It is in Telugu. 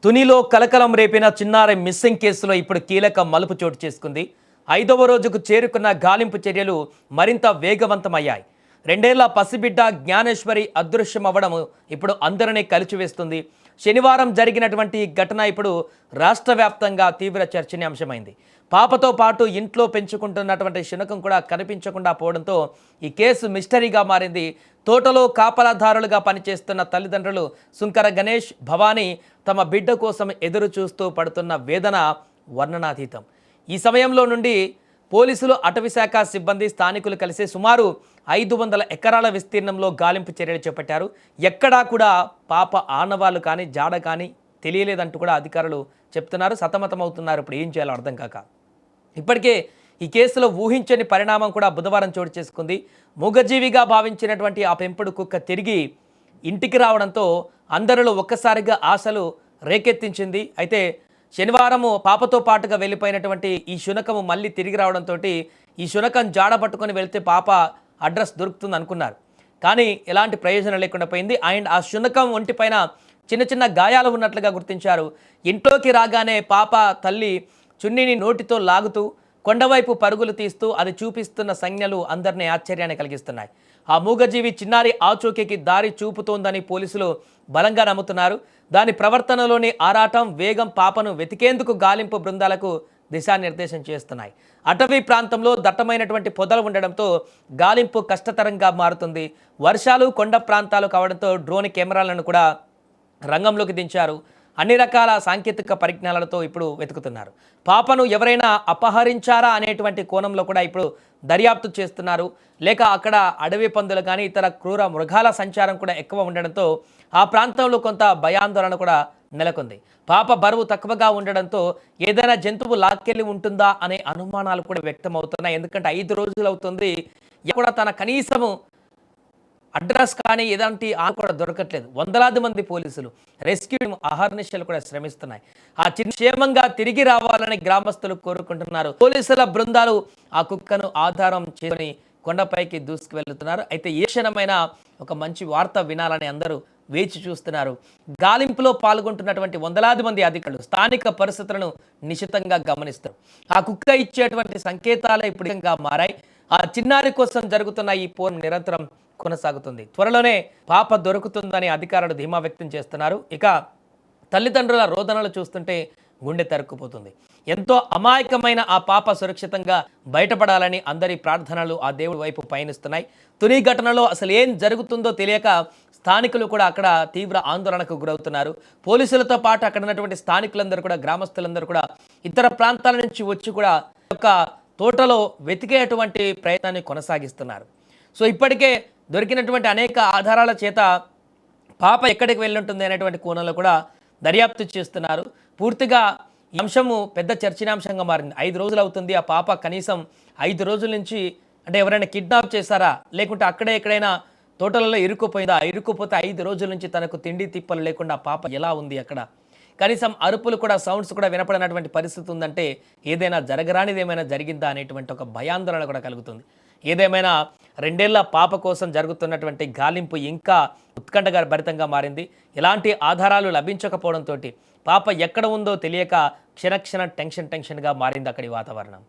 తునిలో కలకలం రేపిన చిన్నారి మిస్సింగ్ కేసులో ఇప్పుడు కీలక మలుపు చోటు చేసుకుంది. 5వ రోజుకు చేరుకున్న గాలింపు చర్యలు మరింత వేగవంతమయ్యాయి. 2 ఏళ్ల పసిబిడ్డ జ్ఞానేశ్వరి అదృశ్యం అవ్వడం ఇప్పుడు అందరినీ కలిచివేస్తుంది. శనివారం జరిగినటువంటి ఘటన ఇప్పుడు రాష్ట్ర వ్యాప్తంగా తీవ్ర చర్చనీయాంశమైంది. పాపతో పాటు ఇంట్లో పెంచుకుంటున్నటువంటి శునకం కూడా కనిపించకుండా పోవడంతో ఈ కేసు మిస్టరీగా మారింది. తోటలో కాపలాదారులుగా పనిచేస్తున్న తల్లిదండ్రులు సుంకర గణేష్, భవానీ తమ బిడ్డ కోసం ఎదురు చూస్తూ పడుతున్న వేదన వర్ణనాతీతం. ఈ సమయంలో నుండి పోలీసులు, అటవీశాఖ సిబ్బంది, స్థానికులు కలిసి సుమారు 500 ఎకరాల విస్తీర్ణంలో గాలింపు చర్యలు చేపట్టారు. ఎక్కడా కూడా పాప ఆనవాళ్ళు కానీ జాడ కానీ తెలియలేదంటూ కూడా అధికారులు చెప్తున్నారు. సతమతమవుతున్నారు ఇప్పుడు ఏం చేయాలో అర్థం కాక. ఇప్పటికే ఈ కేసులో ఊహించని పరిణామం కూడా బుధవారం చోటు చేసుకుంది. మూగజీవిగా భావించినటువంటి ఆ పెంపుడు కుక్క తిరిగి ఇంటికి రావడంతో అందరిలో ఒక్కసారిగా ఆశలు రేకెత్తించింది. అయితే శనివారము పాపతో పాటుగా వెళ్ళిపోయినటువంటి ఈ శునకము మళ్ళీ తిరిగి రావడంతో ఈ శునకం జాడ పట్టుకొని వెళ్తే పాప అడ్రస్ దొరుకుతుంది అనుకున్నారు. కానీ ఎలాంటి ప్రయోజనం లేకుండా పోయింది. అండ్ ఆ శునకం ఒంటిపైన చిన్న చిన్న గాయాలు ఉన్నట్లుగా గుర్తించారు. ఇంట్లోకి రాగానే పాప తల్లి చున్నీని నోటితో లాగుతూ కొండవైపు పరుగులు తీస్తూ అది చూపిస్తున్న సంజ్ఞలు అందరినీ ఆశ్చర్యాన్ని కలిగిస్తున్నాయి. ఆ మూగజీవి చిన్నారి ఆచూకీకి దారి చూపుతోందని పోలీసులు బలంగా నమ్ముతున్నారు. దాని ప్రవర్తనలోని ఆరాటం, వేగం పాపను వెతికేందుకు గాలింపు బృందాలకు దిశానిర్దేశం చేస్తున్నాయి. అటవీ ప్రాంతంలో దట్టమైనటువంటి పొదలు ఉండడంతో గాలింపు కష్టతరంగా మారుతుంది. వర్షాలు, కొండ ప్రాంతాలు కావడంతో డ్రోన్ కెమెరాలను కూడా రంగంలోకి దించారు. అన్ని రకాల సాంకేతిక పరిజ్ఞానాలతో ఇప్పుడు వెతుకుతున్నారు. పాపను ఎవరైనా అపహరించారా అనేటువంటి కోణంలో కూడా ఇప్పుడు దర్యాప్తు చేస్తున్నారు. లేక అక్కడ అడవి పందులు కానీ ఇతర క్రూర మృగాల సంచారం కూడా ఎక్కువ ఉండడంతో ఆ ప్రాంతంలో కొంత భయాందోళన కూడా నెలకొంది. పాప బరువు తక్కువగా ఉండడంతో ఏదైనా జంతువు లాక్కెళ్ళి ఉంటుందా అనే అనుమానాలు కూడా వ్యక్తమవుతున్నాయి. ఎందుకంటే 5 రోజులు అవుతుంది, కూడా తన కనీసము అడ్రస్ కానీ ఎలాంటి కూడా దొరకట్లేదు. వందలాది మంది పోలీసులు రెస్క్యూ అహర్నిశలు కూడా శ్రమిస్తున్నాయి. ఆ క్షేమంగా తిరిగి రావాలని గ్రామస్తులు కోరుకుంటున్నారు. పోలీసుల బృందాలు ఆ కుక్కను ఆధారం చేసుకొని కొండపైకి దూసుకు వెళ్తున్నారు. అయితే ఏ క్షణమైనా ఒక మంచి వార్త వినాలని అందరూ వేచి చూస్తున్నారు. గాలింపులో పాల్గొంటున్నటువంటి వందలాది మంది అధికారులు స్థానిక పరిస్థితులను నిశితంగా గమనిస్తారు. ఆ కుక్క ఇచ్చేటువంటి సంకేతాలే ఇప్పుడు మారాయి. ఆ చిన్నారి కోసం జరుగుతున్న ఈ పోరు నిరంతరం కొనసాగుతుంది. త్వరలోనే పాప దొరుకుతుందని అధికారులు ధీమా వ్యక్తం చేస్తున్నారు. ఇక తల్లిదండ్రుల రోదనలు చూస్తుంటే గుండె తరుక్కుపోతుంది. ఎంతో అమాయకమైన ఆ పాప సురక్షితంగా బయటపడాలని అందరి ప్రార్థనలు ఆ దేవుడి వైపు పయనిస్తున్నాయి. తుని ఘటనలో అసలు ఏం జరుగుతుందో తెలియక స్థానికులు కూడా అక్కడ తీవ్ర ఆందోళనకు గురవుతున్నారు. పోలీసులతో పాటు అక్కడ ఉన్నటువంటి స్థానికులందరూ కూడా, గ్రామస్తులందరూ కూడా ఇతర ప్రాంతాల నుంచి వచ్చి కూడా ఒక తోటలో వెతికేటువంటి ప్రయత్నాన్ని కొనసాగిస్తున్నారు. సో ఇప్పటికే దొరికినటువంటి అనేక ఆధారాల చేత పాప ఎక్కడికి వెళ్ళుంటుంది అనేటువంటి కోణంలో కూడా దర్యాప్తు చేస్తున్నారు. పూర్తిగా ఈ అంశము పెద్ద చర్చనీయాంశంగా మారింది. 5 రోజులు అవుతుంది. ఆ పాప కనీసం 5 రోజుల నుంచి అంటే ఎవరైనా కిడ్నాప్ చేశారా, లేకుంటే అక్కడే ఎక్కడైనా తోటలలో ఇరుక్కుపోయిందా, ఇరుక్కుపోతే 5 రోజుల నుంచి తనకు తిండి తిప్పలు లేకుండా పాప ఎలా ఉంది, అక్కడ కనీసం అరుపులు కూడా, సౌండ్స్ కూడా వినపడినటువంటి పరిస్థితి ఉందంటే ఏదైనా జరగరానిది ఏమైనా జరిగిందా అనేటువంటి ఒక భయాందోళన కూడా కలుగుతుంది. ఏదేమైనా 2 ఏళ్ల పాప కోసం జరుగుతున్నటువంటి గాలింపు ఇంకా ఉత్కంఠగా భరితంగా మారింది. ఎలాంటి ఆధారాలు లభించకపోవడంతో పాప ఎక్కడ ఉందో తెలియక క్షణక్షణ టెన్షన్గా మారింది అక్కడి వాతావరణం.